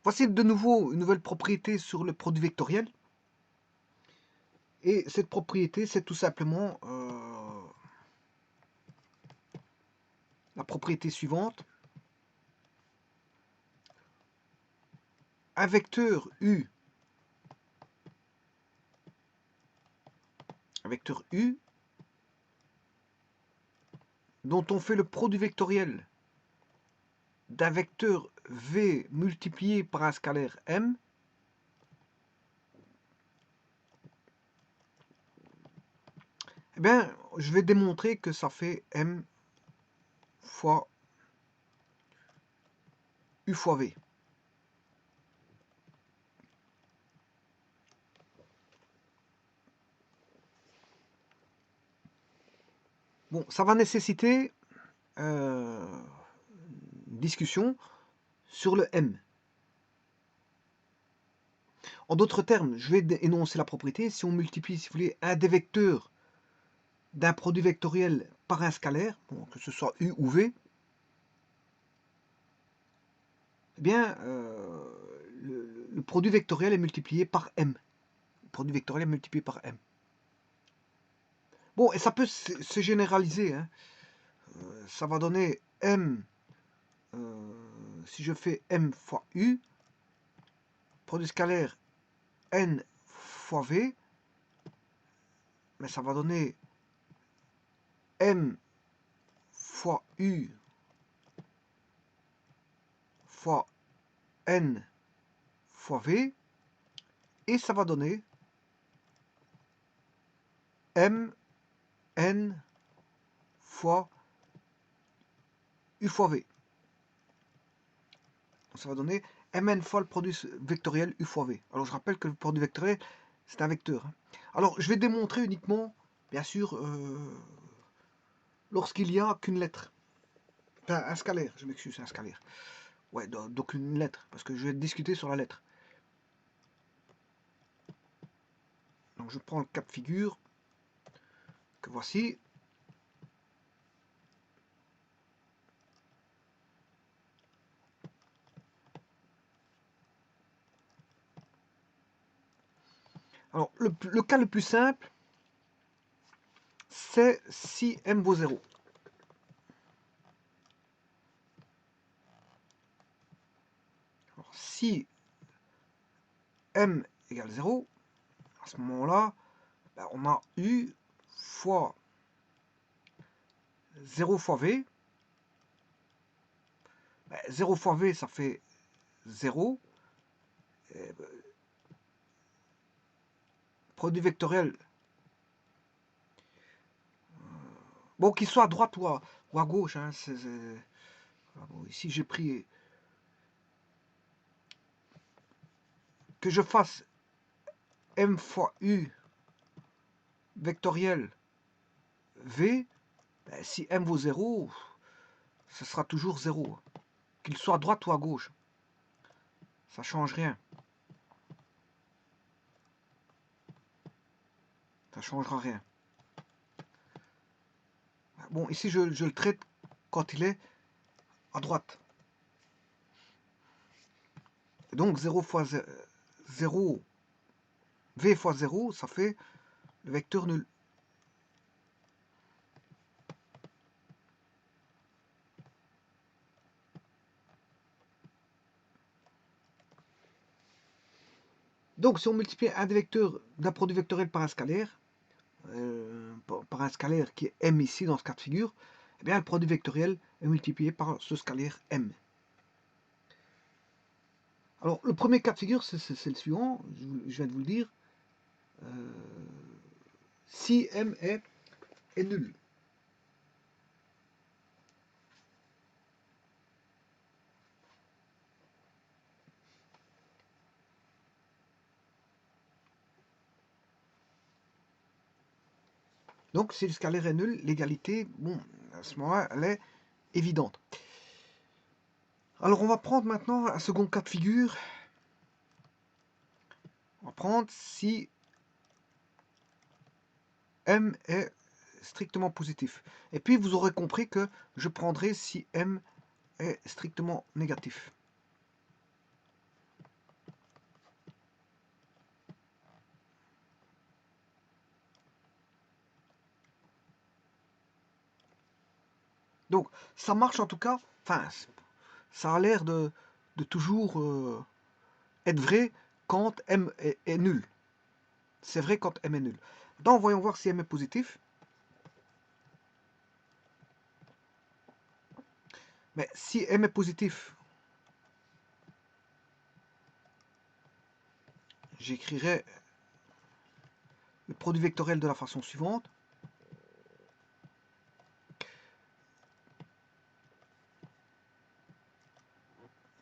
Voici de nouveau une nouvelle propriété sur le produit vectoriel. Et cette propriété, c'est tout simplement la propriété suivante. Un vecteur U, dont on fait le produit vectoriel d'un vecteur V multiplié par un scalaire M, eh bien, je vais démontrer que ça fait M fois U fois V. Bon, ça va nécessiter une discussion sur le M. En d'autres termes, je vais énoncer la propriété. Si on multiplie, si vous voulez, un des vecteurs d'un produit vectoriel par un scalaire, bon, que ce soit U ou V, eh bien, le produit vectoriel est multiplié par M. Le produit vectoriel est multiplié par M. Bon, et ça peut se généraliser. Hein. Ça va donner M, si je fais M fois U, produit scalaire N fois V, mais ça va donner M fois U fois N fois V, et ça va donner M N fois U fois V. Donc ça va donner Mn fois le produit vectoriel U fois V. Alors je rappelle que le produit vectoriel, c'est un vecteur. Alors je vais démontrer uniquement, bien sûr, lorsqu'il n'y a qu'une lettre. Enfin, un scalaire, je m'excuse, un scalaire. Ouais, donc une lettre, parce que je vais discuter sur la lettre. Donc je prends le cas de figure que voici. Alors le cas le plus simple, c'est si M vaut 0. Alors, si M égale 0, à ce moment-là, ben, on a U fois 0 fois V. Ben, 0 fois V, ça fait 0. Et, ben, produit vectoriel, bon, qu'il soit à droite ou à gauche. Hein, bon, ici, j'ai pris que je fasse M fois U vectoriel V. Ben, si M vaut 0, ce sera toujours 0. Qu'il soit à droite ou à gauche. Ça change rien. Ça changera rien. Bon, ici, je le traite quand il est à droite. Et donc, 0 fois 0, V fois 0, ça fait le vecteur nul. Donc, si on multiplie un des vecteurs d'un produit vectoriel par un scalaire, par un scalaire qui est M ici dans ce cas de figure, eh bien, le produit vectoriel est multiplié par ce scalaire M. Alors, le premier cas de figure, c'est le suivant, je viens de vous le dire. Si M est nul. Donc, si le scalaire est nul, l'égalité, bon, à ce moment-là, elle est évidente. Alors, on va prendre maintenant un second cas de figure. On va prendre si M est strictement positif. Et puis, vous aurez compris que je prendrai si M est strictement négatif. Donc, ça marche en tout cas, enfin, ça a l'air de toujours être vrai quand M est nul. C'est vrai quand M est nul. Maintenant, voyons voir si M est positif. Mais si M est positif, j'écrirai le produit vectoriel de la façon suivante.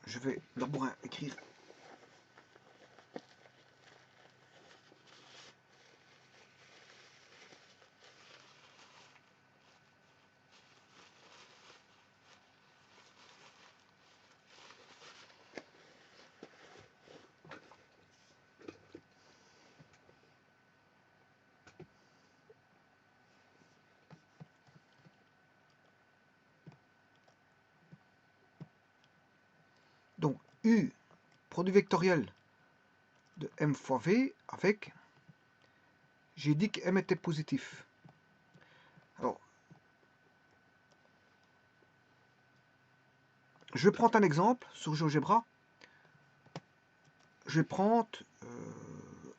Je vais d'abord écrire donc U, produit vectoriel de M fois V avec, j'ai dit que M était positif. Alors, je vais prendre un exemple sur GeoGebra. Je vais prendre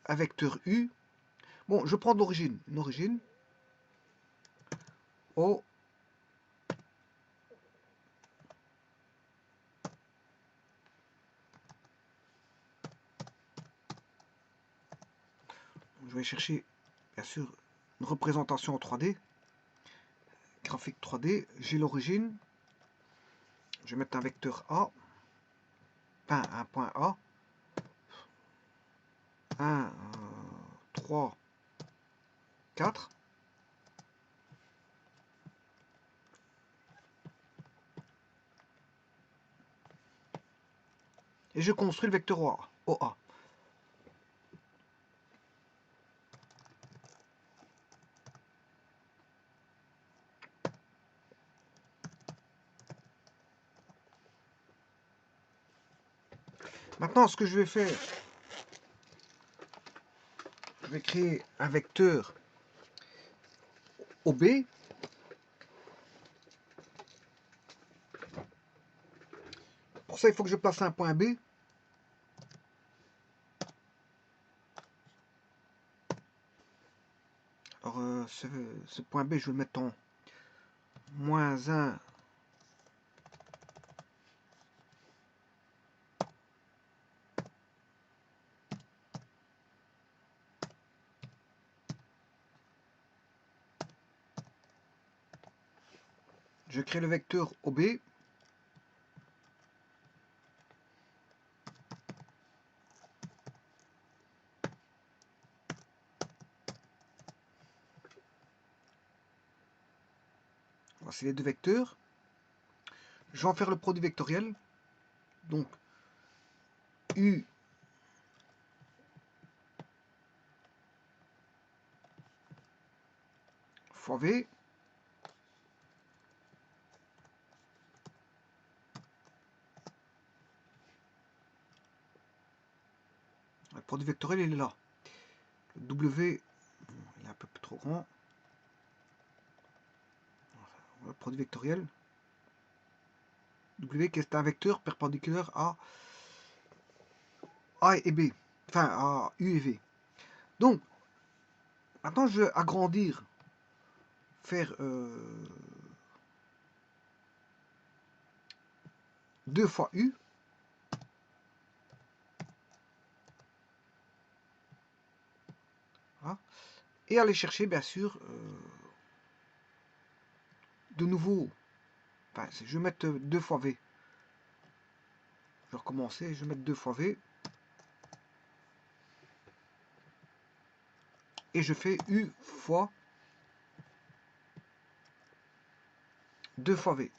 un vecteur U. Bon, je prends l'origine, une origine O. Je vais chercher, bien sûr, une représentation en 3D, graphique 3D. J'ai l'origine. Je vais mettre un vecteur A, enfin un point A. 1, 3, 4. Et je construis le vecteur OA. Maintenant, ce que je vais faire, je vais créer un vecteur OB. Pour ça, il faut que je place un point B. Alors, ce point B, je vais le mettre en moins 1. Je crée le vecteur OB. Voici les deux vecteurs. Je vais en faire le produit vectoriel. Donc, U fois V. Le produit vectoriel, il est là. Le W, il est un peu trop grand. Le produit vectoriel. W qui est un vecteur perpendiculaire à A et B. Enfin, à U et V. Donc, maintenant, je vais agrandir, faire 2 fois U. Voilà. Et aller chercher, bien sûr, de nouveau. Enfin, je vais mettre 2 fois V. Je vais recommencer, je vais mettre 2 fois V. Et je fais U fois 2 fois V.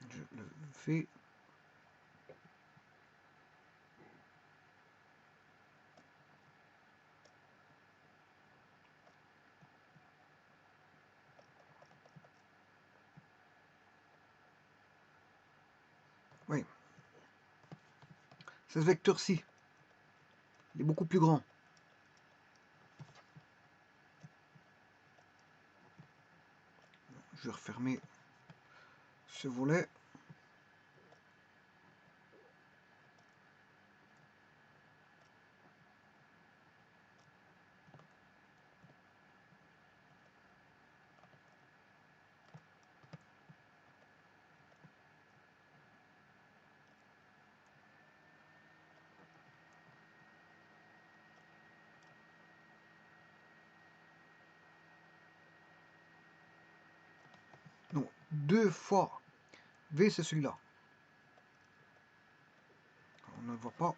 Je le fais. Oui. c'est ce vecteur-ci. Il est beaucoup plus grand. Je vais refermer ce volet. Donc 2 fois V, c'est celui-là. On ne le voit pas.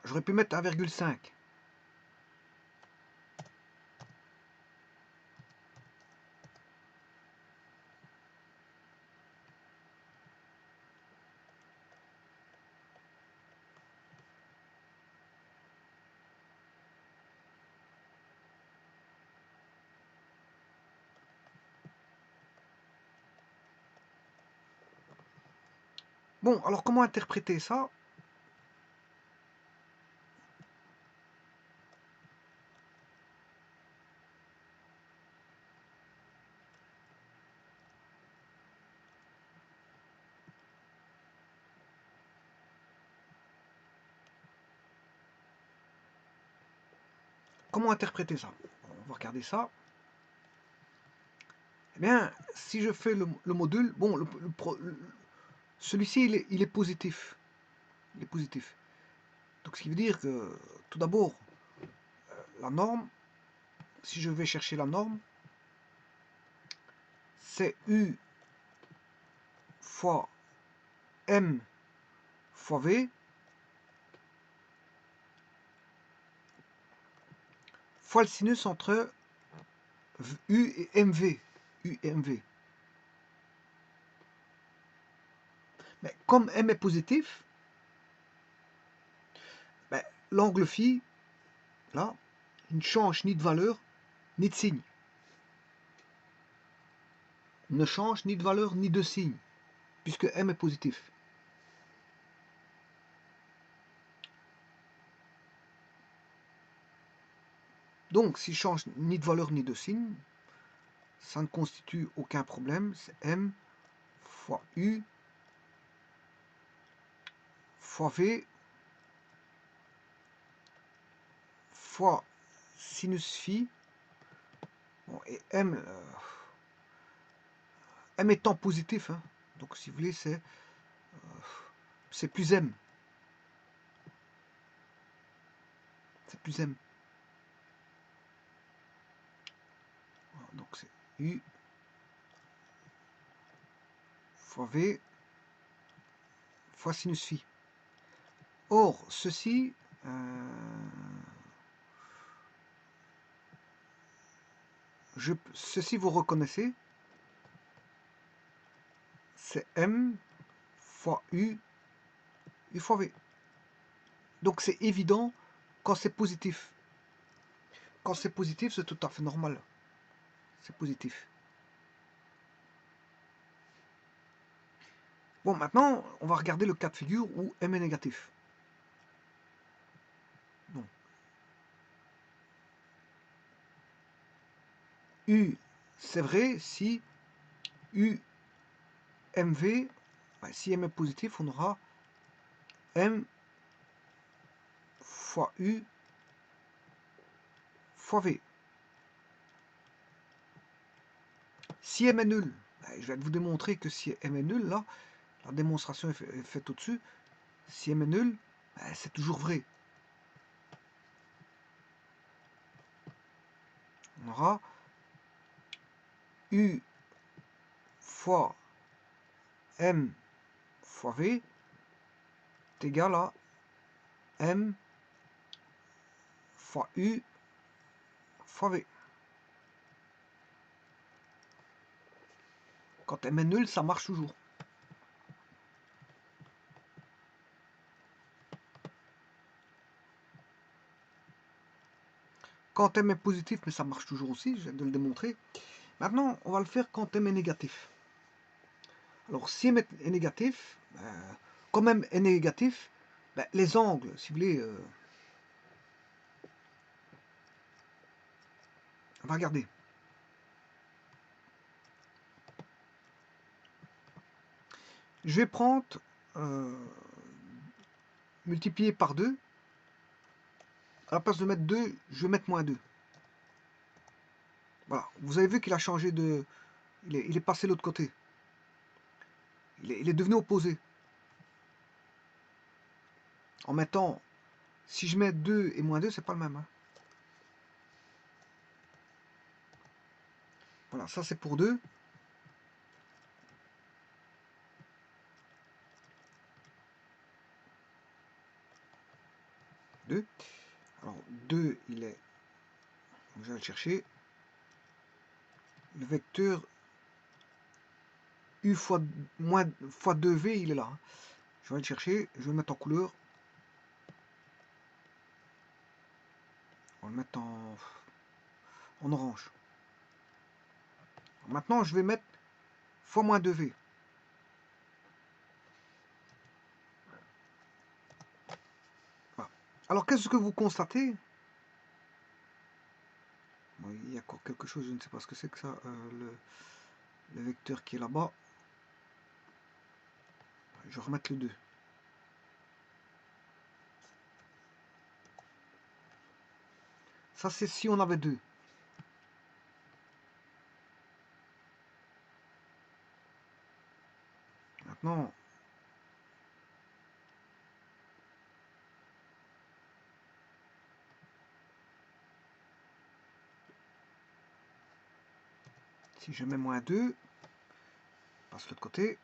J'aurais pu mettre 1,5. Bon, alors comment interpréter ça? Comment interpréter ça? On va regarder ça. Eh bien, si je fais le module, bon, celui-ci, il est positif. Il est positif. Donc, ce qui veut dire que, tout d'abord, la norme, si je vais chercher la norme, c'est U fois M fois V fois le sinus entre U et MV. U et MV. Mais comme M est positif, ben, l'angle phi, là, il ne change ni de valeur, ni de signe. Il ne change ni de valeur, ni de signe, puisque M est positif. Donc, s'il change ni de valeur, ni de signe, ça ne constitue aucun problème. C'est M fois U fois V fois sinus phi. Bon, et M étant positif, hein, donc si vous voulez, c'est plus M. C'est plus M. Donc c'est U fois V fois sinus phi. Or, ceci, ceci vous reconnaissez, c'est M fois U fois V. Donc c'est évident quand c'est positif. Quand c'est positif, c'est tout à fait normal. C'est positif. Bon, maintenant, on va regarder le cas de figure où M est négatif. Bon. U, c'est vrai si U, MV, ben, si M est positif, on aura M fois U fois V. Si M est nul, ben, je vais vous démontrer que si M est nul, là, la démonstration est faite au-dessus. Si M est nul, ben, c'est toujours vrai. On aura U fois M fois V est égal à M fois U fois V. Quand M est nul, ça marche toujours. quand m est positif, mais ça marche toujours aussi, je viens de le démontrer. Maintenant, on va le faire quand m est négatif. Alors, si m est négatif, comme m est négatif, les angles, si vous voulez, on va regarder. Je vais prendre, multiplier par 2. À la place de mettre 2, je vais mettre moins 2. Voilà, vous avez vu qu'il a changé de... Il est passé de l'autre côté. Il est devenu opposé. En mettant, si je mets 2 et moins 2, c'est pas le même. Hein. Voilà, ça c'est pour 2. Alors 2, il est... Je vais le chercher. Le vecteur U fois 2V, il est là. Hein. Je vais le chercher, je vais le mettre en couleur. On va le mettre en orange. Maintenant, je vais mettre fois moins 2V. Voilà. Alors, qu'est-ce que vous constatez? Bon, il y a encore quelque chose, je ne sais pas ce que c'est que ça. Le vecteur qui est là-bas. Je vais remettre le 2. Ça, c'est si on avait 2. Maintenant, si je mets moins 2, passe de l'autre côté.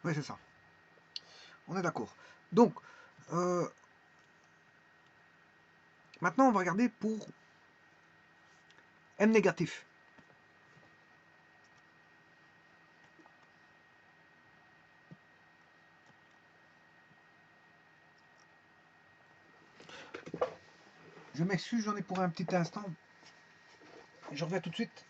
Oui, c'est ça. On est d'accord. Donc, maintenant, on va regarder pour M négatif. Je m'excuse, j'en ai pour un petit instant. Je reviens tout de suite.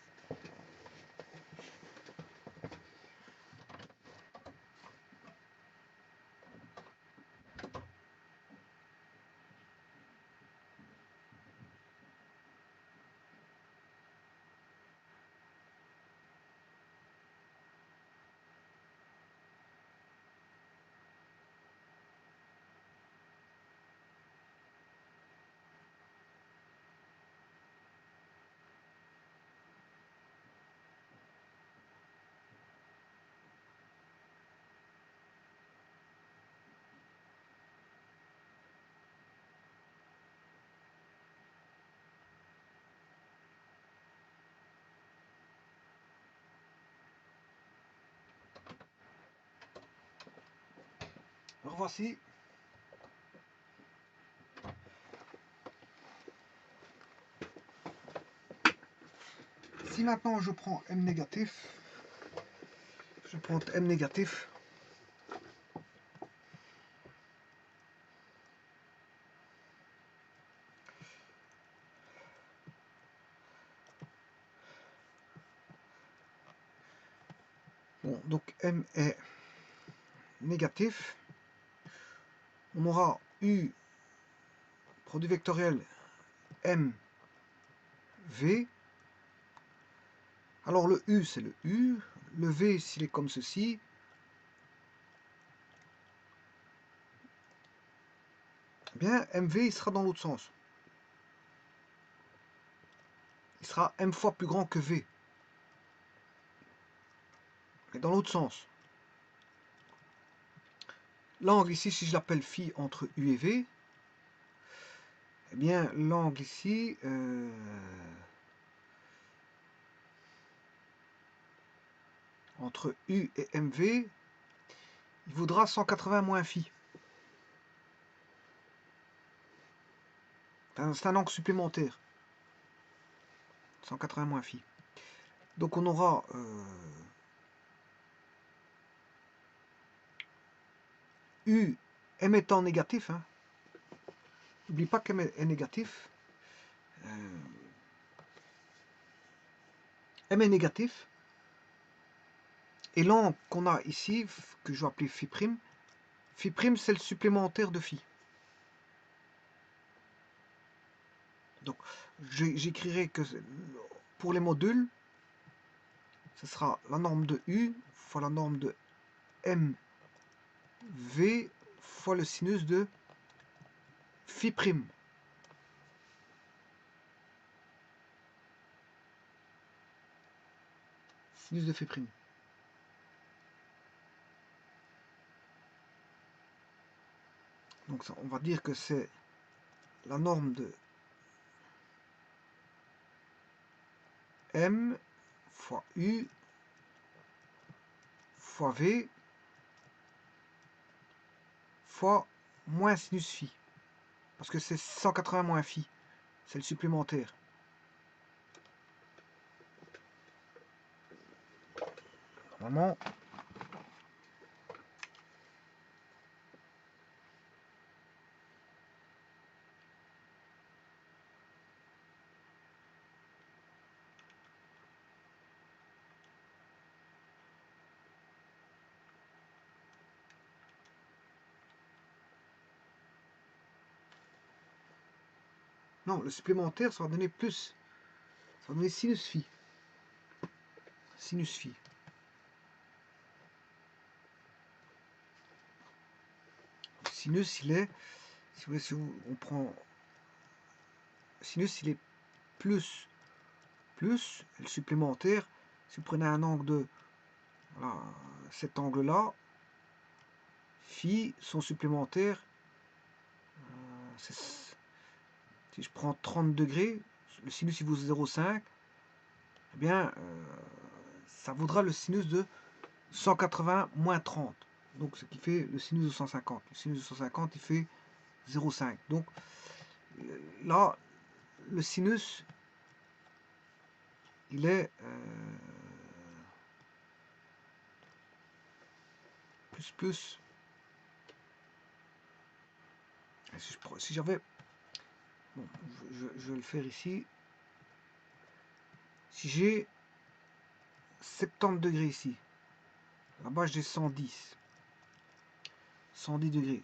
Revoici. Si maintenant je prends M négatif, je prends M négatif. Bon, donc M est négatif. On aura U, produit vectoriel M, V. Alors le U, c'est le U. Le V, s'il est comme ceci, eh bien, MV, il sera dans l'autre sens. Il sera M fois plus grand que V. Mais dans l'autre sens. L'angle ici, si je l'appelle phi entre U et V, eh bien, l'angle ici, entre U et MV, il vaudra 180 moins phi. C'est un angle supplémentaire. 180 moins phi. Donc on aura U, M étant négatif, hein, n'oublie pas qu'M est négatif, M est négatif, et l'angle qu'on a ici, que je vais appeler phi prime, c'est le supplémentaire de phi. Donc, j'écrirai que pour les modules, ce sera la norme de U fois la norme de MV fois le sinus de phi prime. Sinus de phi prime. Donc, ça, on va dire que c'est la norme de M fois U fois V fois moins sinus phi. Parce que c'est 180 moins phi. C'est le supplémentaire. Normalement, non, le supplémentaire, ça va donner plus. Ça va donner sinus phi. Sinus phi. Sinus, il est, si vous voulez, on prend sinus, il est plus, et le supplémentaire, si vous prenez un angle de, voilà, cet angle-là, phi, son supplémentaire, si je prends 30 degrés, le sinus il vaut 0,5, eh bien, ça vaudra le sinus de 180 moins 30. Donc, ce qui fait le sinus de 150. Le sinus de 150, il fait 0,5. Donc, là, le sinus, il est plus. Si j'avais... Bon, je vais le faire ici. Si j'ai 70 degrés ici, là-bas j'ai 110. 110 degrés.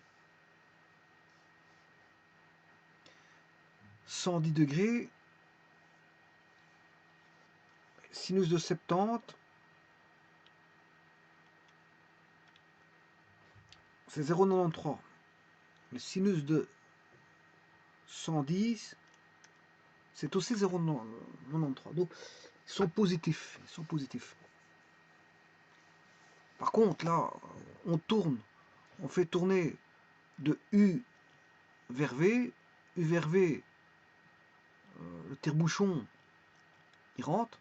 110 degrés, sinus de 70, c'est 0,93. Le sinus de 110, c'est aussi 0,93. Donc, ils sont positifs. Par contre, là, on fait tourner de U vers V. U vers V, le tire-bouchon, il rentre.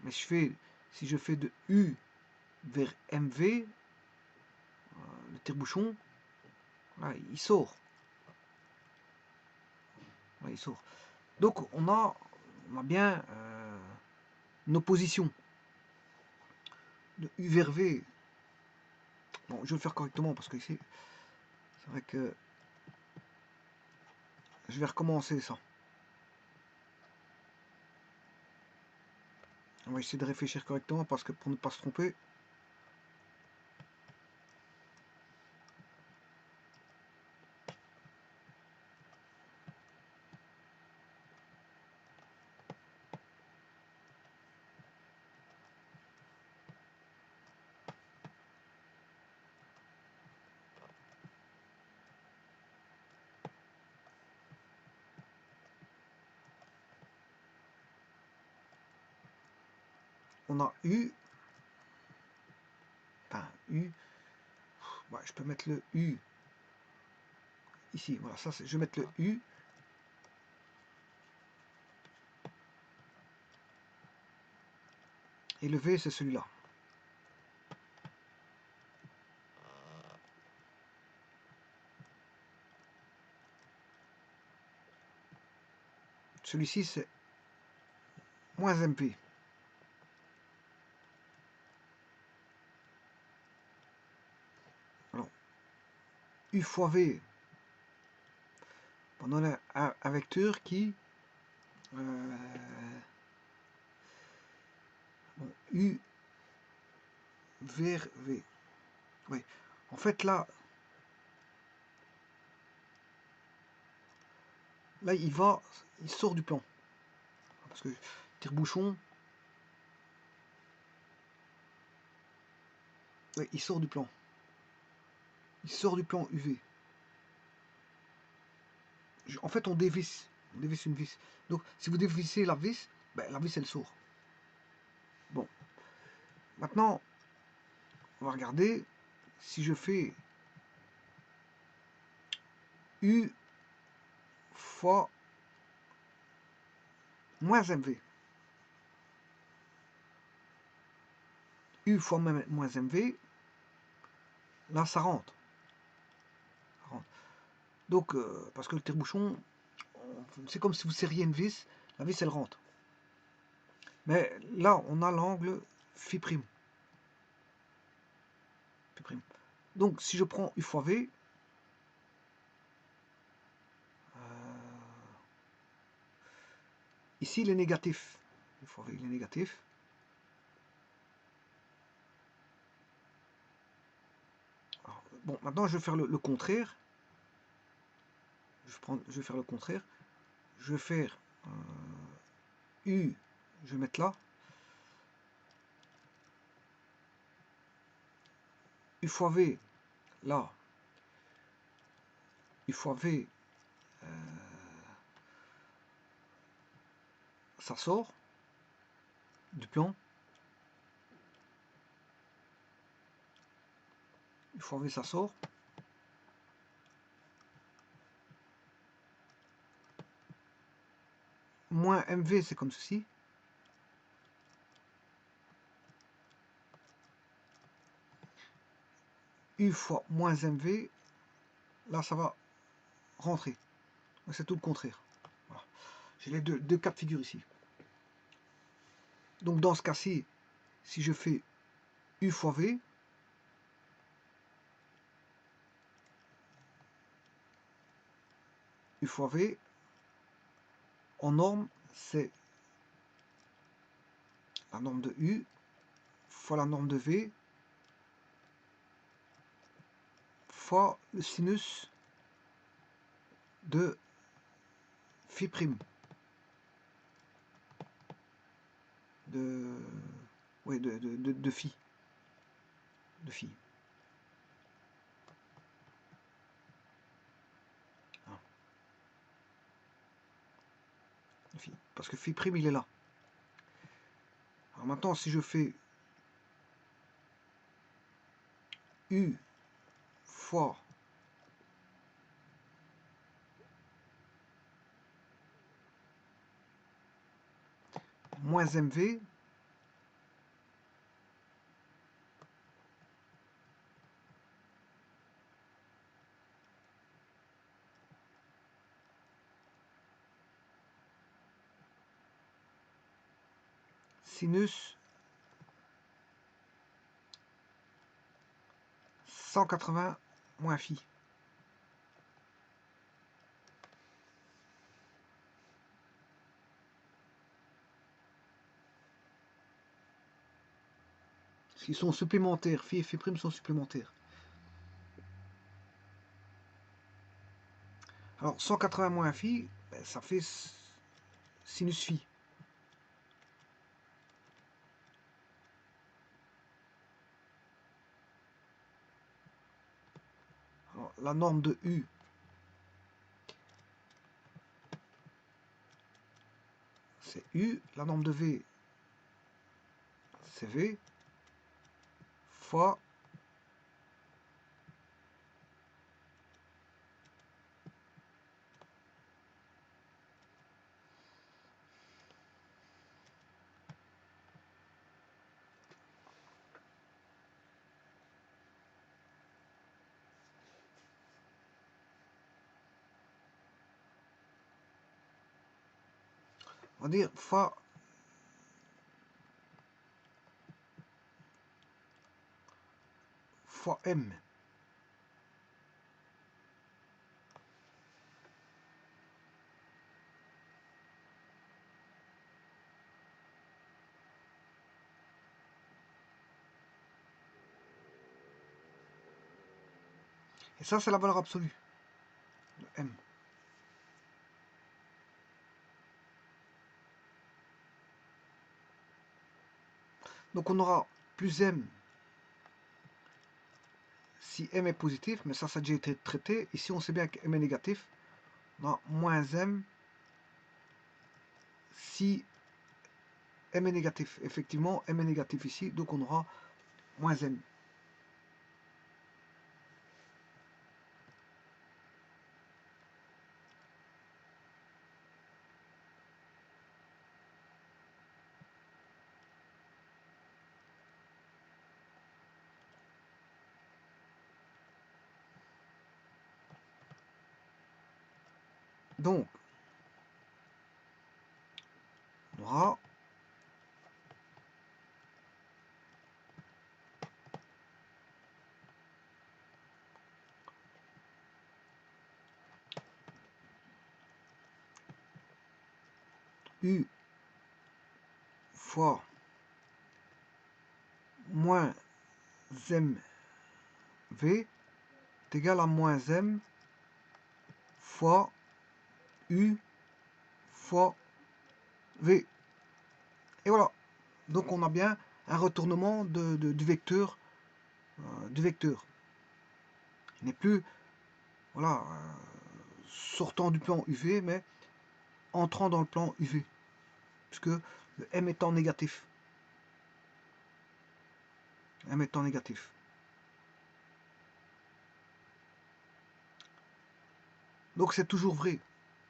Mais si je fais de U vers MV, le tire-bouchon, là, il sort. Là, il sort. Donc, on a bien nos positions. De U vers V. Bon, je vais le faire correctement parce que ici, c'est vrai que je vais recommencer ça. On va essayer de réfléchir correctement parce que pour ne pas se tromper. On a U. Enfin, U. Ouais, je peux mettre le U ici. Voilà, ça, je vais mettre le U. Et le V, c'est celui-là. Celui-ci, c'est moins MP. Alors, U fois V, on a un vecteur qui bon, U vers V. Oui. En fait là il sort du plan. Parce que tire-bouchon, oui, il sort du plan. Il sort du plan UV. En fait, on dévisse une vis. Donc, si vous dévissez la vis, ben, la vis, elle sort. Bon. Maintenant, on va regarder si je fais U fois moins MV. U fois moins MV, là, ça rentre. Donc, parce que le tire-bouchon, c'est comme si vous serriez une vis, la vis, elle rentre. Mais là, on a l'angle phi'. Donc, si je prends U fois V, ici, il est négatif. U fois V, il est négatif. Alors, bon, maintenant, je vais faire le contraire. Je vais faire le contraire. Je vais faire U, je vais mettre là. U fois V, là. U fois V, ça sort du plan. U fois V, ça sort. Moins MV, c'est comme ceci. U fois moins MV, là, ça va rentrer. C'est tout le contraire. Voilà. J'ai les deux cas de figure ici. Donc, dans ce cas-ci, si je fais U fois V, U fois V, en norme, c'est la norme de U fois la norme de V fois le sinus de phi'. Oui, de phi. De phi. Ah. De phi. Parce que phi', il est là. Alors maintenant, si je fais U fois moins MV, sinus 180 moins phi. Ils sont supplémentaires, phi et phi' sont supplémentaires. Alors 180 moins phi, ben, ça fait sinus phi. Alors, la norme de U, c'est U, la norme de V, c'est V, fois on va dire fois M. Et ça, c'est la valeur absolue de m. Donc on aura plus m si m est positif, mais ça a déjà été traité. Ici, on sait bien que m est négatif. On a moins m si m est négatif. Effectivement, m est négatif ici, donc on aura moins m. Donc, on aura U fois moins mv est égal à moins m fois U fois v. Et voilà. Donc on a bien un retournement du vecteur. Il n'est plus voilà, sortant du plan UV, mais entrant dans le plan UV. Puisque le M étant négatif. M étant négatif. Donc c'est toujours vrai.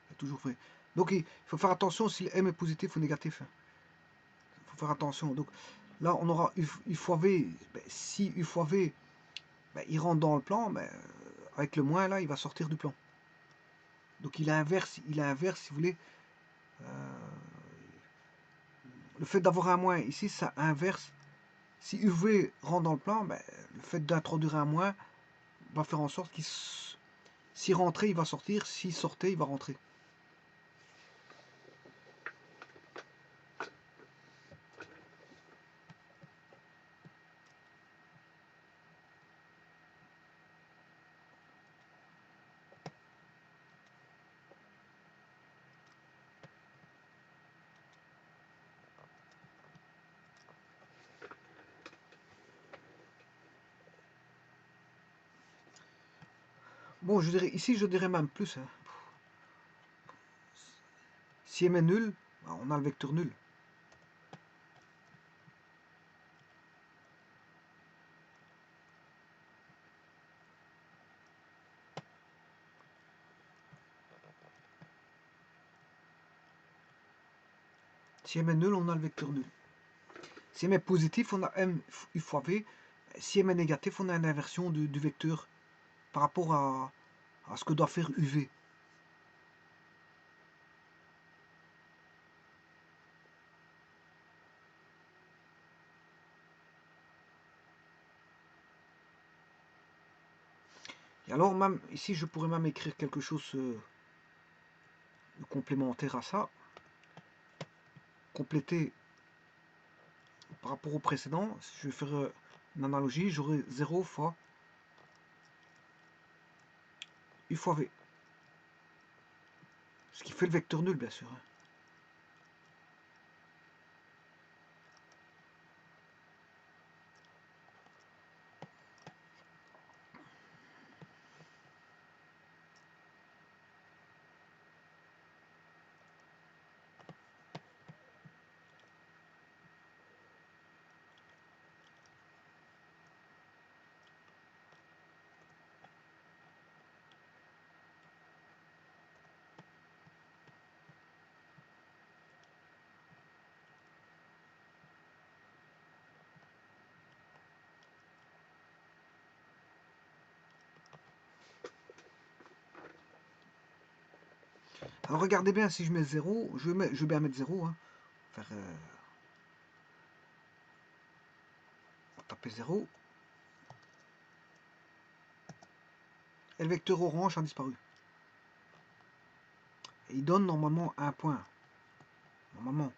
C'est toujours vrai. Donc il faut faire attention si le M est positif ou négatif. Il faut faire attention. Donc là on aura U fois V. Ben, si U fois V, ben, il rentre dans le plan, ben, avec le moins là, il va sortir du plan. Donc il inverse, si vous voulez. Le fait d'avoir un moins ici, ça inverse. Si UV rentre dans le plan, ben, le fait d'introduire un moins va faire en sorte qu'il s'il rentrait, il va sortir. S'il sortait, il va rentrer. Bon, je dirais ici, je dirais même plus. Hein. Si M est nul, on a le vecteur nul. Si M est nul, on a le vecteur nul. Si M est positif, on a M U fois V. Si M est négatif, on a une inversion du vecteur par rapport à ce que doit faire UV. Et alors, même ici, je pourrais même écrire quelque chose de complémentaire à ça. Compléter par rapport au précédent. Si je vais faire une analogie, j'aurai 0 fois U fois V. Ce qui fait le vecteur nul, bien sûr. Alors regardez bien, si je mets 0, je vais bien mettre 0. Hein. Faire, on va taper 0. Et le vecteur orange a disparu. Et il donne normalement un point. Normalement.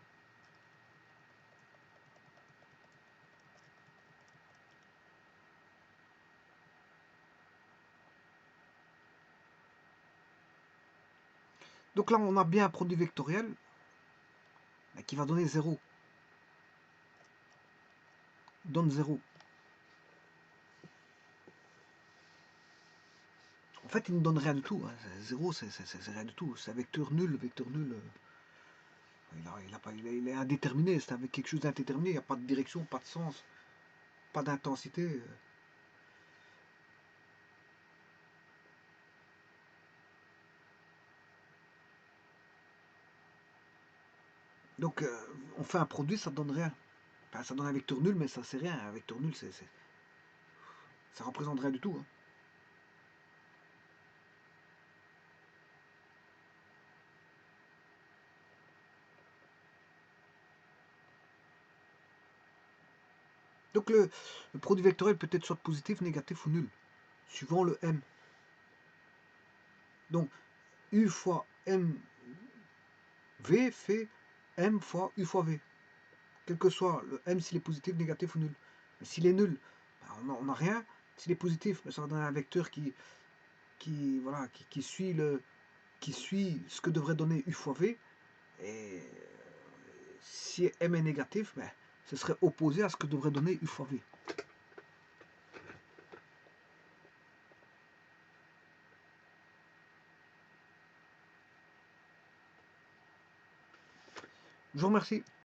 Donc là, on a bien un produit vectoriel qui va donner 0. Donne 0. En fait, il ne donne rien du tout. Hein. 0, c'est rien du tout. C'est un vecteur nul. Vecteur nul, il est indéterminé. C'est avec quelque chose d'indéterminé. Il n'y a pas de direction, pas de sens, pas d'intensité. Donc, on fait un produit, ça donne rien. Enfin, ça donne un vecteur nul, mais ça c'est rien. Un vecteur nul, ça représente rien du tout. Hein. Donc, le produit vectoriel peut être soit positif, négatif ou nul, suivant le m. Donc, u fois m v fait m fois u fois v. Quel que soit le m, s'il est positif, négatif ou nul. Mais s'il est nul, ben, on n'a rien. S'il est positif, ben, ça va donner un vecteur voilà, qui suit ce que devrait donner u fois v. Et si m est négatif, ben, ce serait opposé à ce que devrait donner u fois v. Je vous remercie.